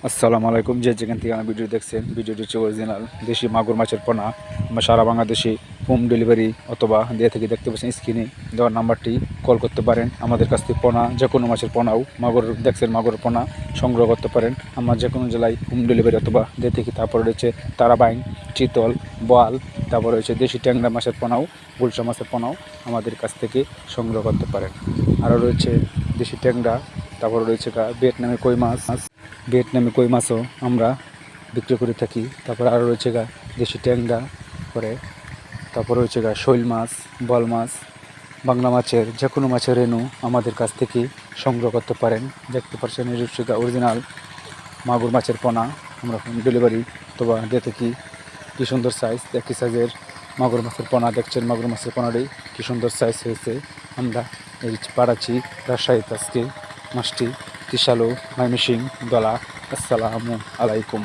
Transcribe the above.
আসসালামু আলাইকুম। যে যেখান থেকে আমার ভিডিও দেখছেন, ভিডিওটি হচ্ছে অরিজিনাল দেশি মাগুর মাছের পোনা। আমরা সারা বাংলাদেশে হোম ডেলিভারি অথবা দিয়ে থেকে দেখতে পাচ্ছেন স্ক্রিনে দেওয়ার নাম্বারটি কল করতে পারেন। আমাদের কাছ থেকে পোনা যে কোনো মাছের পোনাও মাগুর দেখছেন মাগুর পোনা সংগ্রহ করতে পারেন। আমরা যে কোনো জেলায় হোম ডেলিভারি অথবা দিয়ে থেকে তারপরে রয়েছে তারাবাইন, চিতল, বোয়াল, তারপরে রয়েছে দেশি ট্যাংরা মাছের পোনাও, গুলশা মাছের পোনাও আমাদের কাছ থেকে সংগ্রহ করতে পারেন। আরও রয়েছে দেশি ট্যাংরা, তারপরে রয়েছে ভিয়েতনামি কই মাছও আমরা বিক্রি করে থাকি। তারপর আরও রয়েছে দেশি ট্যাংরা করে, তারপর রয়েছে শৈল মাছ, বল মাছ, বাংলা মাছের যে কোনো মাছের রেণু আমাদের কাছ থেকে সংগ্রহ করতে পারেন। দেখতে পাচ্ছেন এই হচ্ছে অরিজিনাল মাগুর মাছের পোনা আমরা হোম ডেলিভারি অথবা দিয়ে থাকি। কী সুন্দর সাইজ, একই সাইজের মাগুর মাছের পোনা দেখছেন। মাগুর মাছের পোনারই কী সুন্দর সাইজ হয়েছে। আমরা এই পাড়াচ্ছি রাজশাহীতে আজকে মাছটি, ত্রিশালু, ময়মনসিংহ, দলা। আসসালামু আলাইকুম।